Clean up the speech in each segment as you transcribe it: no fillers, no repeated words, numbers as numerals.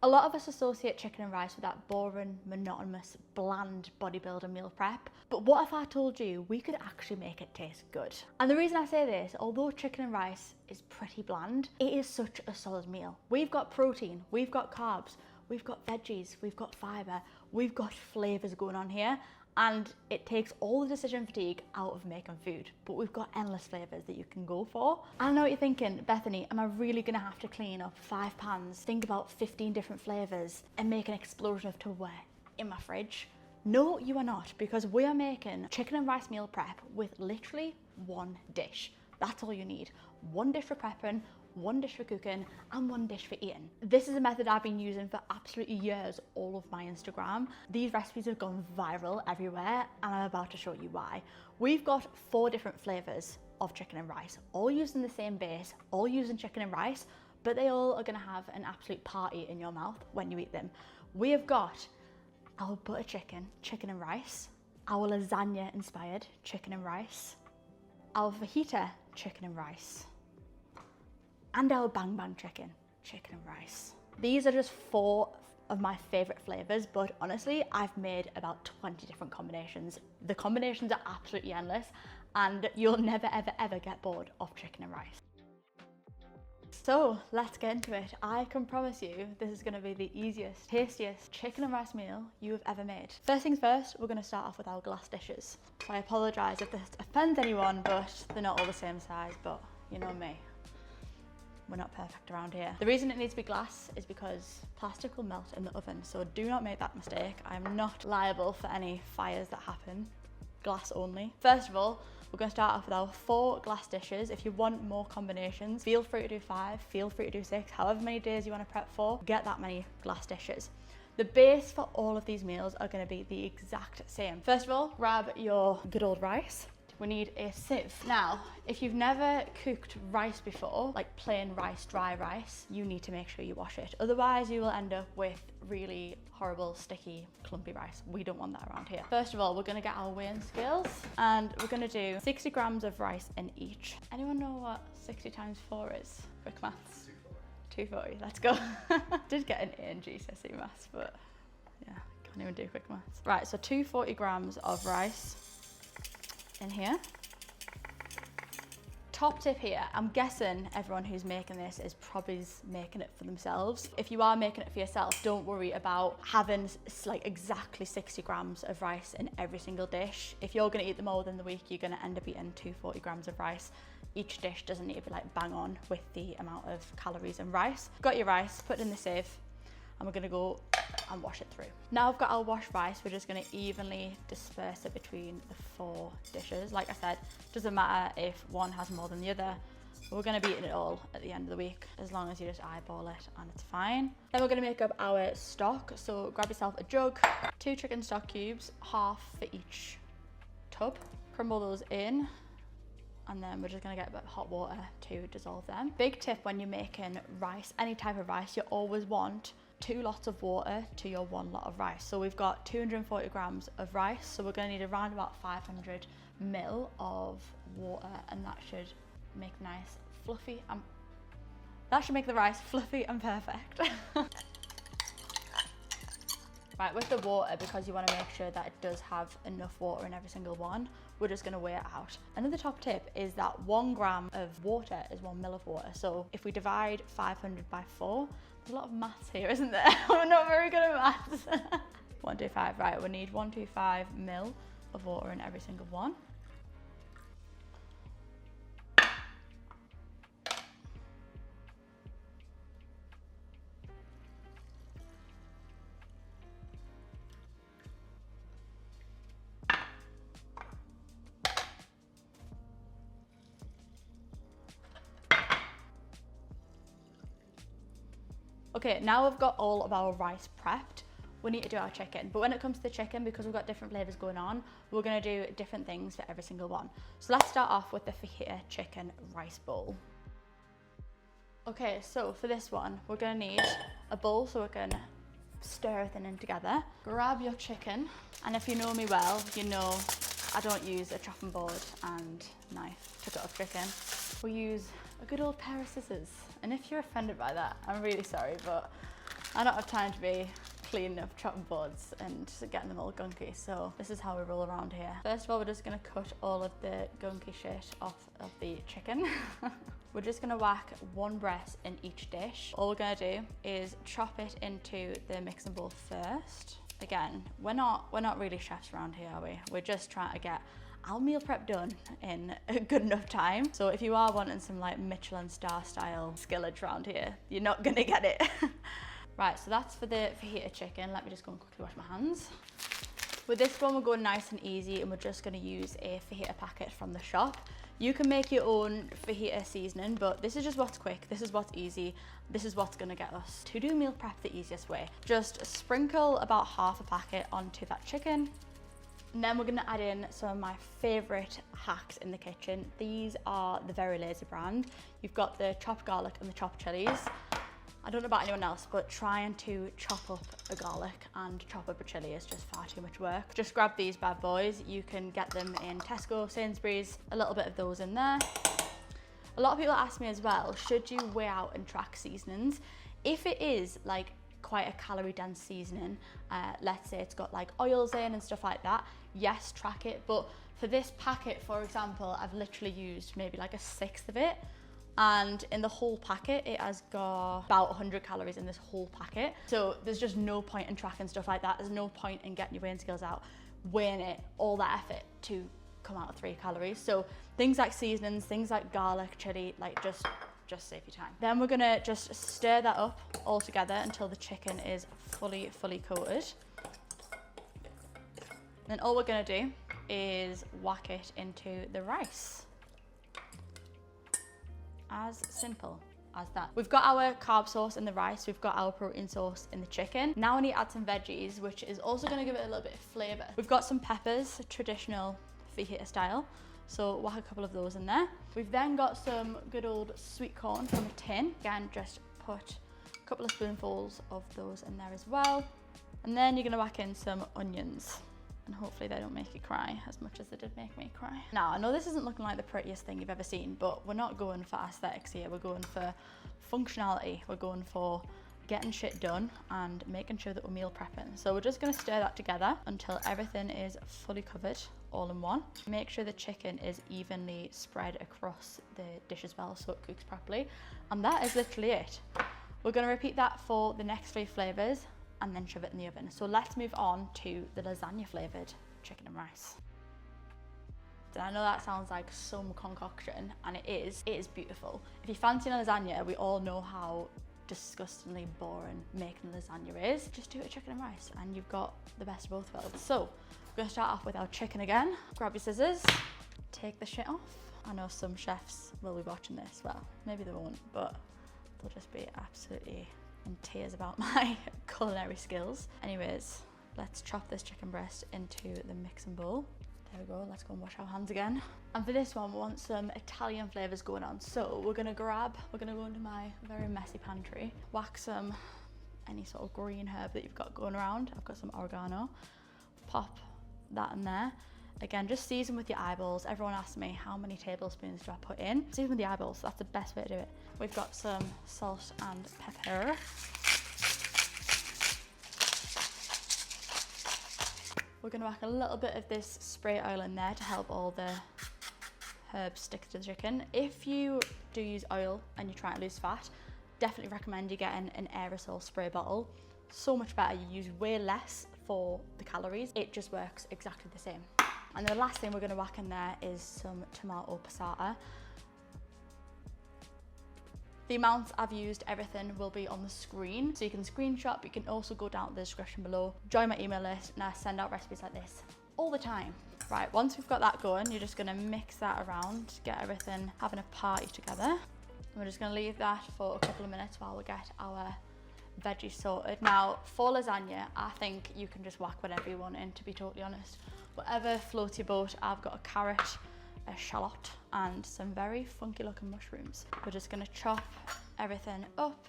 A lot of us associate chicken and rice with that boring, monotonous, bland bodybuilder meal prep. But what if I told you we could actually make it taste good? And the reason I say this, although chicken and rice is pretty bland, it is such a solid meal. We've got protein, we've got carbs, we've got veggies, we've got fibre, we've got flavours going on here. And it takes all the decision fatigue out of making food, but we've got endless flavours that you can go for. I know what you're thinking, Bethany, am I really gonna have to clean up 5 pans, think about 15 different flavours and make an explosion of Tupperware in my fridge? No, you are not, because we are making chicken and rice meal prep with literally one dish. That's all you need. One dish for prepping, one dish for cooking, and one dish for eating. This is a method I've been using for absolutely years, all of my Instagram. These recipes have gone viral everywhere, and I'm about to show you why. We've got 4 different flavors of chicken and rice, all using the same base, all using chicken and rice, but they all are gonna have an absolute party in your mouth when you eat them. We have got our butter chicken, chicken and rice, our lasagna-inspired chicken and rice, our fajita chicken and rice, and our bang bang chicken and rice. These are just 4 of my favorite flavors, but honestly, I've made about 20 different combinations. The combinations are absolutely endless, and you'll never, ever, ever get bored of chicken and rice. So let's get into it. I can promise you this is gonna be the easiest, tastiest chicken and rice meal you have ever made. First things first, we're gonna start off with our glass dishes. So I apologize if this offends anyone, but they're not all the same size, but you know me. We're not perfect around here. The reason it needs to be glass is because plastic will melt in the oven, so do not make that mistake. I'm not liable for any fires that happen. Glass only. First of all, we're going to start off with our 4 glass dishes. If you want more combinations, feel free to do 5, feel free to do 6, however many days you want to prep for, get that many glass dishes. The base for all of these meals are going to be the exact same. First of all, grab your good old rice. We need a sieve. Now, if you've never cooked rice before, like plain rice, dry rice, you need to make sure you wash it. Otherwise, you will end up with really horrible, sticky, clumpy rice. We don't want that around here. First of all, we're gonna get our weighing scales and we're gonna do 60 grams of rice in each. Anyone know what 60 times 4 is? Quick maths. 240, let's go. Did get an A in GCSE maths, but yeah, can't even do quick maths. Right, so 240 grams of rice in here. Top tip here, I'm guessing everyone who's making this is probably making it for themselves. If you are making it for yourself, don't worry about having like exactly 60 grams of rice in every single dish. If you're gonna eat them all within the week, you're gonna end up eating 240 grams of rice. Each dish doesn't need to be like bang on with the amount of calories in rice. Got your rice, put it in the sieve, and we're gonna go and wash it through. Now I've got our washed rice, we're just gonna evenly disperse it between the 4 dishes. Like I said, doesn't matter if one has more than the other. We're gonna be eating it all at the end of the week, as long as you just eyeball it and it's fine. Then we're gonna make up our stock. So grab yourself a jug, 2 chicken stock cubes, half for each tub. Crumble those in, and then we're just gonna get a bit of hot water to dissolve them. Big tip when you're making rice, any type of rice, you always want 2 lots of water to your 1 lot of rice. So we've got 240 grams of rice, so we're going to need around about 500 ml of water, and that should make nice fluffy and that should make the rice fluffy and perfect. Right, with the water, because you want to make sure that it does have enough water in every single one, we're just going to weigh it out. Another top tip is that 1 gram of water is 1 ml of water. So if we divide 500 by 4, there's a lot of maths here, isn't there? We're not very good at maths. 125, right, we need 125 ml of water in every single one. Okay, now we've got all of our rice prepped, we need to do our chicken. But when it comes to the chicken, because we've got different flavors going on, we're gonna do different things for every single one. So let's start off with the fajita chicken rice bowl. Okay, so for this one, we're gonna need a bowl so we can stir everything in together. Grab your chicken, and if you know me well, you know I don't use a chopping board and knife to cut up chicken. We use a good old pair of scissors. And if you're offended by that, I'm really sorry, but I don't have time to be cleaning up chopping boards and getting them all gunky, so this is how we roll around here. First of all, we're just gonna cut all of the gunky shit off of the chicken. We're just gonna whack one breast in each dish. All we're gonna do is chop it into the mixing bowl first. Again, we're not really chefs around here, are we? We're just trying to get our meal prep done in a good enough time. So if you are wanting some like Michelin star style skillage around here, you're not gonna get it. Right, so that's for the fajita chicken. Let me just go and quickly wash my hands. With this one, we're going nice and easy, and we're just gonna use a fajita packet from the shop. You can make your own fajita seasoning, but this is just what's quick, this is what's easy, this is what's gonna get us to do meal prep the easiest way. Just sprinkle about half a packet onto that chicken. And then we're gonna add in some of my favorite hacks in the kitchen. These are the Very Lazy brand. You've got the chopped garlic and the chopped chilies. I don't know about anyone else, but trying to chop up a garlic and chop up a chili is just far too much work. Just grab these bad boys. You can get them in Tesco, Sainsbury's, a little bit of those in there. A lot of people ask me as well, should you weigh out and track seasonings? If it is like quite a calorie dense seasoning, let's say it's got like oils in and stuff like that, yes, track it. But for this packet, for example, I've literally used maybe like a sixth of it. And in the whole packet, it has got about 100 calories in this whole packet. So there's just no point in tracking stuff like that. There's no point in getting your weighing scales out, weighing it, all that effort to come out of 3 calories. So things like seasonings, things like garlic, chili, like just save your time. Then we're gonna just stir that up all together until the chicken is fully coated. Then all we're gonna do is whack it into the rice. As simple as that. We've got our carb sauce in the rice, we've got our protein sauce in the chicken. Now we need to add some veggies, which is also gonna give it a little bit of flavor. We've got some peppers, traditional fajita style, so whack a couple of those in there. We've then got some good old sweet corn from a tin. Again, just put a couple of spoonfuls of those in there as well. And then you're gonna whack in some onions. And hopefully they don't make you cry as much as they did make me cry. Now, I know this isn't looking like the prettiest thing you've ever seen, but we're not going for aesthetics here. We're going for functionality. We're going for getting shit done and making sure that we're meal prepping. So we're just gonna stir that together until everything is fully covered all in one. Make sure the chicken is evenly spread across the dish as well so it cooks properly. And that is literally it. We're gonna repeat that for the next 3 flavors and then shove it in the oven. So let's move on to the lasagna flavored chicken and rice. And I know that sounds like some concoction, and it is beautiful. If you fancy a lasagna, we all know how disgustingly boring making lasagna is. Just do it with chicken and rice and you've got the best of both worlds. So we're gonna start off with our chicken again. Grab your scissors, take the shit off. I know some chefs will be watching this, well, maybe they won't, but they'll just be absolutely in tears about my culinary skills. Anyways, let's chop this chicken breast into the mixing bowl. There we go, let's go and wash our hands again. And for this one, we want some Italian flavors going on. So we're gonna go into my very messy pantry, whack some any sort of green herb that you've got going around. I've got some oregano, pop that in there. Again, just season with your eyeballs. Everyone asks me, how many tablespoons do I put in? Season with the eyeballs, that's the best way to do it. We've got some salt and pepper. We're gonna whack a little bit of this spray oil in there to help all the herbs stick to the chicken. If you do use oil and you're trying to lose fat, definitely recommend you getting an aerosol spray bottle. So much better, you use way less for the calories. It just works exactly the same. And the last thing we're gonna whack in there is some tomato passata. The amounts I've used, everything will be on the screen, so you can screenshot, but you can also go down to the description below. Join my email list and I send out recipes like this all the time. Right, once we've got that going, you're just gonna mix that around, get everything having a party together. And we're just gonna leave that for a couple of minutes while we get our veggies sorted. Now, for lasagna, I think you can just whack whatever you want in, to be totally honest. Whatever floats your boat. I've got a carrot, a shallot, and some very funky looking mushrooms. We're just gonna chop everything up.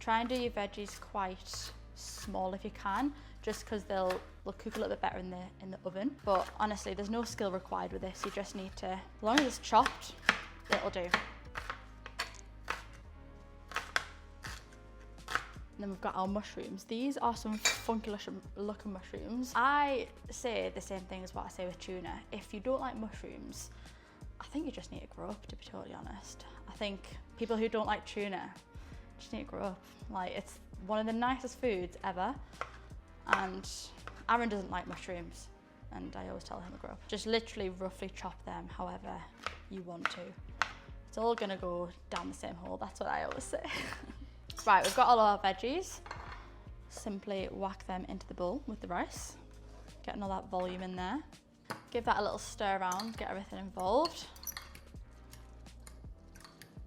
Try and do your veggies quite small if you can, just because they'll cook a little bit better in the oven. But honestly, there's no skill required with this. You just need to, as long as it's chopped, it'll do. then we've got our mushrooms. These are some funky looking mushrooms. I say the same thing as what I say with tuna. If you don't like mushrooms, I think you just need to grow up, to be totally honest. I think people who don't like tuna just need to grow up. Like, it's one of the nicest foods ever. And Aaron doesn't like mushrooms, and I always tell him to grow up. Just literally roughly chop them however you want to. It's all gonna go down the same hole, that's what I always say. Right, we've got all our veggies. Simply whack them into the bowl with the rice. Getting all that volume in there. Give that a little stir around, get everything involved.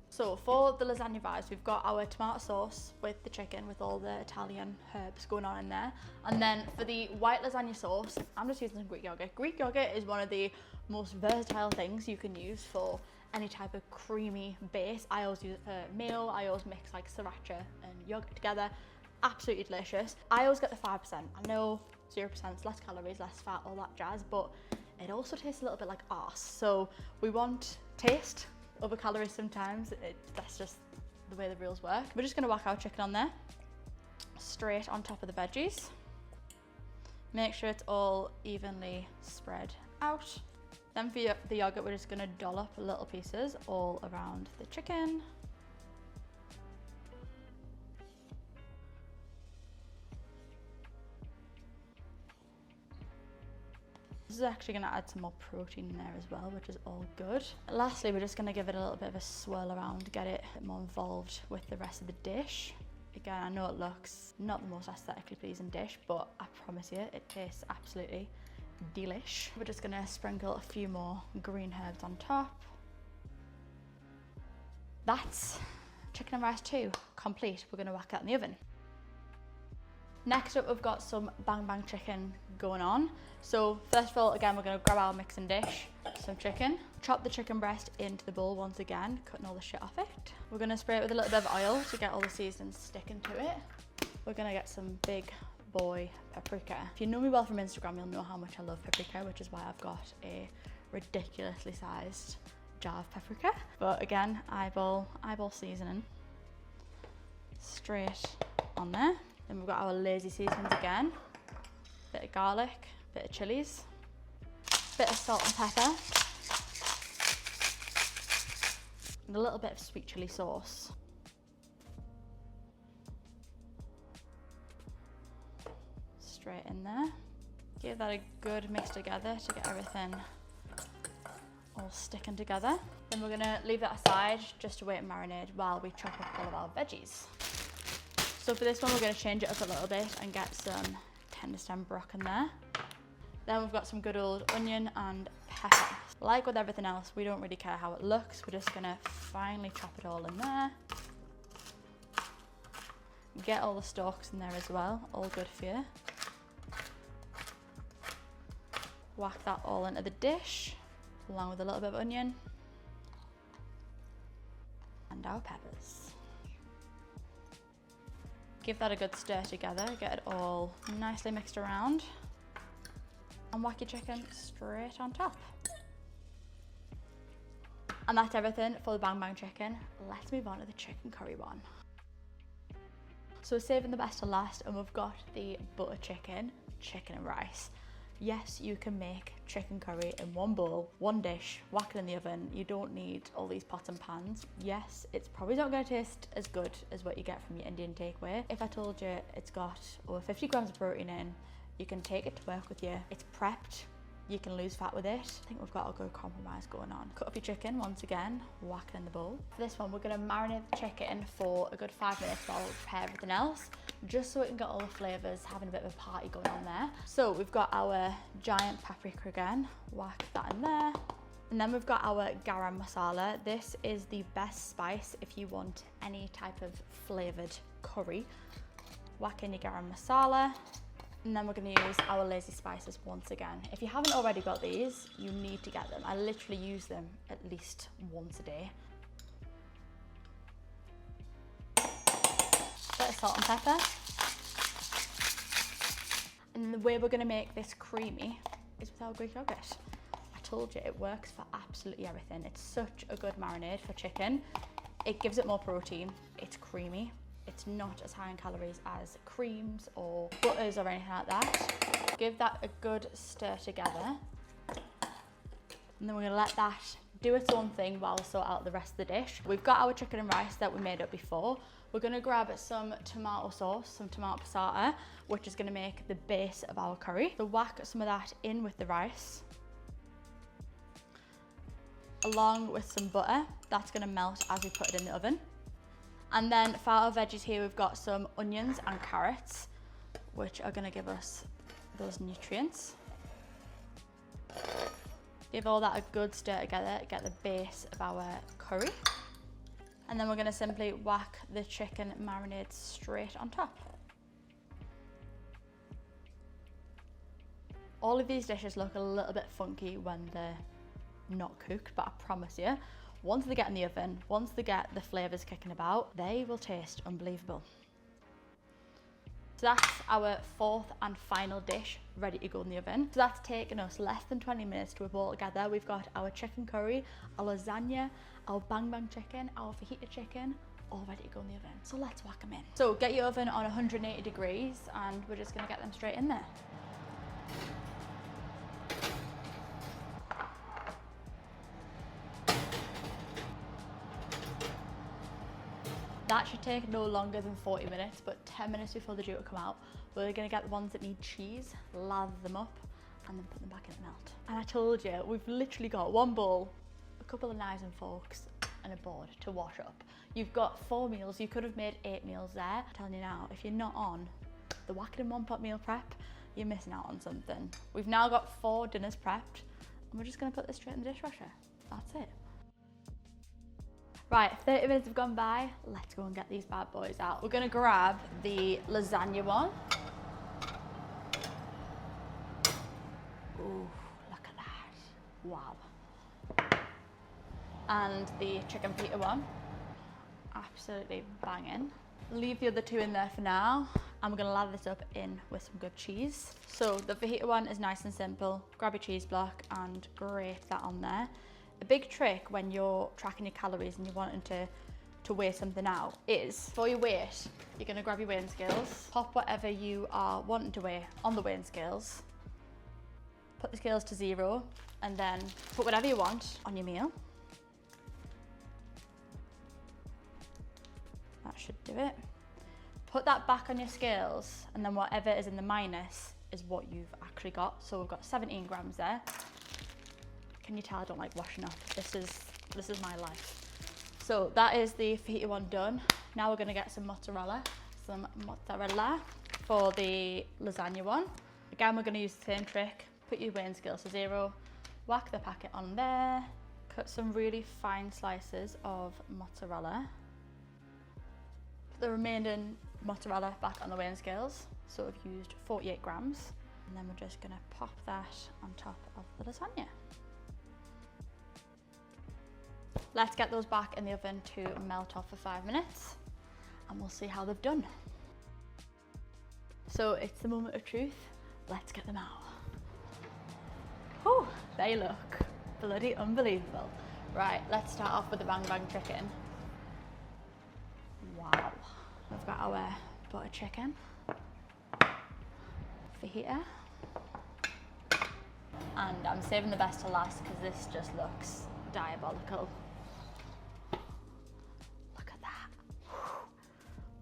So for the lasagna vibes, we've got our tomato sauce with the chicken, with all the Italian herbs going on in there. And then for the white lasagna sauce, I'm just using some Greek yogurt. Greek yogurt is one of the most versatile things you can use for any type of creamy base. I always use it for meal. I always mix like sriracha and yogurt together. Absolutely delicious. I always get the 5%. I know 0% is less calories, less fat, all that jazz, but it also tastes a little bit like arse. So we want taste over calories sometimes. That's just the way the rules work. We're just gonna whack our chicken on there, straight on top of the veggies. Make sure it's all evenly spread out. Then for the yogurt, we're just gonna dollop little pieces all around the chicken. This is actually gonna add some more protein in there as well, which is all good. Lastly, we're just gonna give it a little bit of a swirl around, get it a bit more involved with the rest of the dish. Again, I know it looks not the most aesthetically pleasing dish, but I promise you, it tastes absolutely delish. We're just gonna sprinkle a few more green herbs on top. That's chicken and rice 2 complete. We're gonna whack that in the oven. Next up, we've got some bang bang chicken going on. So first of all, again, we're gonna grab our mixing dish, some chicken, chop the chicken breast into the bowl once again, cutting all the shit off it. We're gonna spray it with a little bit of oil to get all the seasonings sticking to it. We're gonna get some big boy paprika. If you know me well from Instagram, you'll know how much I love paprika, which is why I've got a ridiculously sized jar of paprika. But again, eyeball seasoning straight on there. Then we've got our lazy seasonings again. Bit of garlic, bit of chilies, bit of salt and pepper, and a little bit of sweet chili sauce. Straight in there. Give that a good mix together to get everything all sticking together. Then we're gonna leave that aside just to wait and marinate while we chop up all of our veggies. So for this one, we're gonna change it up a little bit and get some tender stem brock in there. Then we've got some good old onion and pepper. Like with everything else, we don't really care how it looks. We're just gonna finely chop it all in there. Get all the stalks in there as well, all good for you. Whack that all into the dish, along with a little bit of onion and our peppers. Give that a good stir together, get it all nicely mixed around, and whack your chicken straight on top. And that's everything for the bang bang chicken. Let's move on to the chicken curry one. So we're saving the best to last, and we've got the butter chicken and rice. Yes, you can make chicken curry in one bowl, one dish, whack it in the oven. You don't need all these pots and pans. Yes, it's probably not going to taste as good as what you get from your Indian takeaway. If I told you it's got over 50 grams of protein in, you can take it to work with you. It's prepped. You can lose fat with it. I think we've got a good compromise going on. Cut up your chicken once again, whack it in the bowl. For this one, we're gonna marinate the chicken for a good 5 minutes while we prepare everything else, just so it can get all the flavors, having a bit of a party going on there. So we've got our giant paprika again, whack that in there. And then we've got our garam masala. This is the best spice if you want any type of flavored curry. Whack in your garam masala. And then we're going to use our lazy spices once again. If you haven't already got these, you need to get them. I literally use them at least once a day. Bit of salt and pepper. And the way we're going to make this creamy is with our Greek yogurt. I told you, it works for absolutely everything. It's such a good marinade for chicken. It gives it more protein. It's creamy. it's not as high in calories as creams or butters or anything like that. Give that a good stir together. And then we're gonna let that do its own thing while we sort out the rest of the dish. We've got our chicken and rice that we made up before. We're gonna grab some tomato sauce, some tomato passata, which is gonna make the base of our curry. So whack some of that in with the rice, along with some butter. That's gonna melt as we put it in the oven. And then for our veggies here, we've got some onions and carrots, which are gonna give us those nutrients. Give all that a good stir together, get the base of our curry. And then we're gonna simply whack the chicken marinade straight on top. All of these dishes look a little bit funky when they're not cooked, but I promise you, once they get in the oven, once they get the flavors kicking about, they will taste unbelievable. So that's our fourth and final dish ready to go in the oven. So that's taken us less than 20 minutes to whip all together. We've got our chicken curry, our lasagna, our bang bang chicken, our fajita chicken, all ready to go in the oven. So let's whack them in. So get your oven on 180 degrees and we're just gonna get them straight in there. That should take no longer than 40 minutes, but 10 minutes before they're due to come out, we're gonna get the ones that need cheese, lather them up, and then put them back in the melt. And I told you, we've literally got one bowl, a couple of knives and forks, and a board to wash up. You've got 4 meals, you could have made 8 meals there. I'm telling you now, if you're not on the whack it in one pot meal prep, you're missing out on something. We've now got 4 dinners prepped, and we're just gonna put this straight in the dishwasher. That's it. Right, 30 minutes have gone by. Let's go and get these bad boys out. We're gonna grab the lasagna one. Ooh, look at that. Wow. And the chicken pita one. Absolutely banging. Leave the other 2 in there for now. And we're gonna lather this up in with some good cheese. So the fajita one is nice and simple. Grab your cheese block and grate that on there. A big trick when you're tracking your calories and you're wanting to weigh something out is, for your weight, you're gonna grab your weighing scales, pop whatever you are wanting to weigh on the weighing scales, put the scales to 0, and then put whatever you want on your meal. That should do it. Put that back on your scales, and then whatever is in the minus is what you've actually got. So we've got 17 grams there. Can you tell I don't like washing up? This is my life. So that is the fajita one done. Now we're gonna get some mozzarella for the lasagna one. Again, we're gonna use the same trick. Put your weighing scales to 0, whack the packet on there, cut some really fine slices of mozzarella. Put the remaining mozzarella back on the weighing scales. So we've used 48 grams. And then we're just gonna pop that on top of the lasagna. Let's get those back in the oven to melt off for 5 minutes and we'll see how they've done. So it's the moment of truth. Let's get them out. Oh, they look bloody unbelievable. Right, let's start off with the bang bang chicken. Wow. We've got our butter chicken, fajita, and I'm saving the best to last because this just looks diabolical.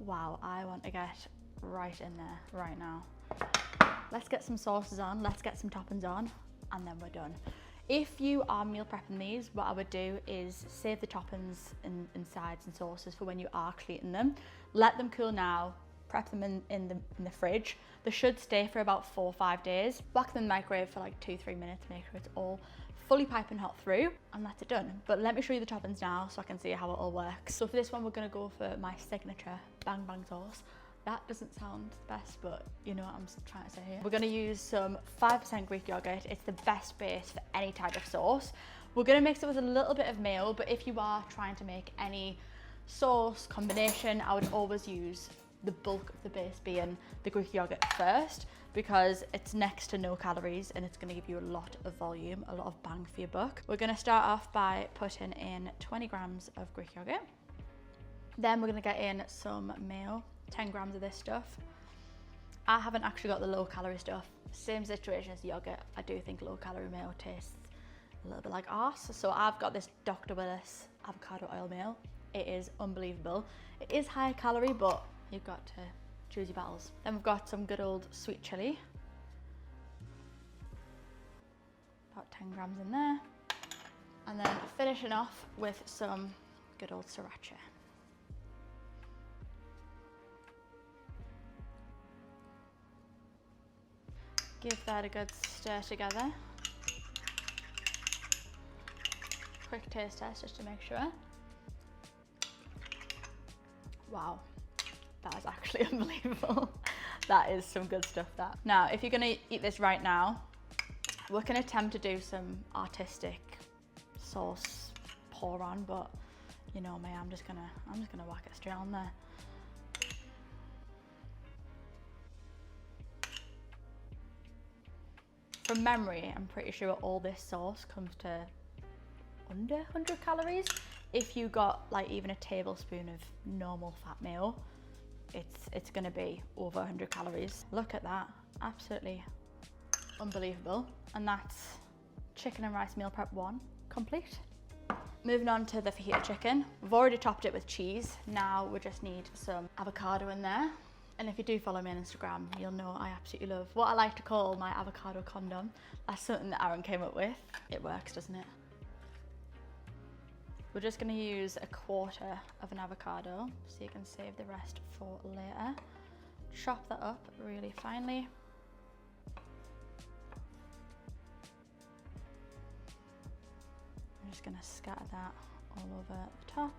Wow, I want to get right in there right now. Let's get some sauces on, let's get some toppings on, and then we're done. If you are meal prepping these, what I would do is save the toppings and sides and sauces for when you are cleaning them. Let them cool now, prep them in the fridge. They should stay for about 4 or 5 days. Whack them in the microwave for like 2-3 minutes, make sure it's all fully piping hot through, and that's it done. But let me show you the toppings now so I can see how it all works. So for this one, we're gonna go for my signature bang bang sauce. That doesn't sound the best, but you know what I'm trying to say here. We're gonna use some 5% Greek yogurt. It's the best base for any type of sauce. We're gonna mix it with a little bit of mayo, but if you are trying to make any sauce combination, I would always use the bulk of the base being the Greek yogurt first, because it's next to no calories and it's gonna give you a lot of volume, a lot of bang for your buck. We're gonna start off by putting in 20 grams of Greek yogurt. Then we're gonna get in some mayo. 10 grams of this stuff. I haven't actually got the low calorie stuff. Same situation as yogurt. I do think low calorie mayo tastes a little bit like arse. So I've got this Dr. Willis avocado oil mayo. It is unbelievable. It is high calorie, but you've got to choose your battles. Then we've got some good old sweet chilli. About 10 grams in there. And then finishing off with some good old sriracha. Give that a good stir together. Quick taste test just to make sure. Wow, that is actually unbelievable. That is some good stuff, that. Now, if you're gonna eat this right now, we're gonna attempt to do some artistic sauce pour on, but you know me, I'm just gonna whack it straight on there. From memory, I'm pretty sure all this sauce comes to under 100 calories. If you got like even a tablespoon of normal fat mayo, it's gonna be over 100 calories. Look at that, absolutely unbelievable. And that's chicken and rice meal prep 1 complete. Moving on to the fajita chicken. We've already topped it with cheese. Now we just need some avocado in there. And if you do follow me on Instagram, you'll know I absolutely love what I like to call my avocado condom. That's something that Aaron came up with. It works, doesn't it? We're just gonna use 1/4 of an avocado, so you can save the rest for later. Chop that up really finely. I'm just gonna scatter that all over the top.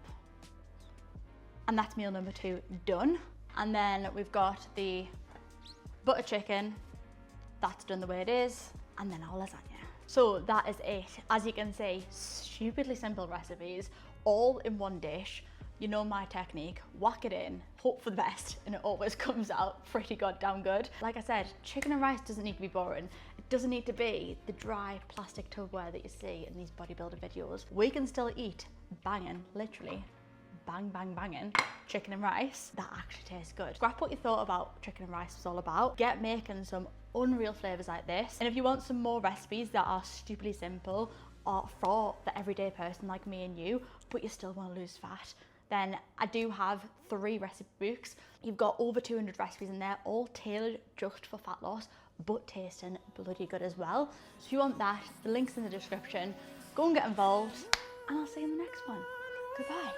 And that's meal number 2 done. And then we've got the butter chicken, that's done the way it is, and then our lasagna. So that is it. As you can see, stupidly simple recipes, all in one dish. You know my technique, whack it in, hope for the best, and it always comes out pretty goddamn good. Like I said, chicken and rice doesn't need to be boring. It doesn't need to be the dry plastic tubware that you see in these bodybuilder videos. We can still eat banging, literally, bang, bang, banging chicken and rice that actually tastes good. Scrap what you thought about chicken and rice was all about. Get making some unreal flavors like this. And if you want some more recipes that are stupidly simple or for the everyday person like me and you, but you still want to lose fat, then I do have 3 recipe books. You've got over 200 recipes in there, all tailored just for fat loss, but tasting bloody good as well. So if you want that, the link's in the description. Go and get involved, and I'll see you in the next one. Goodbye.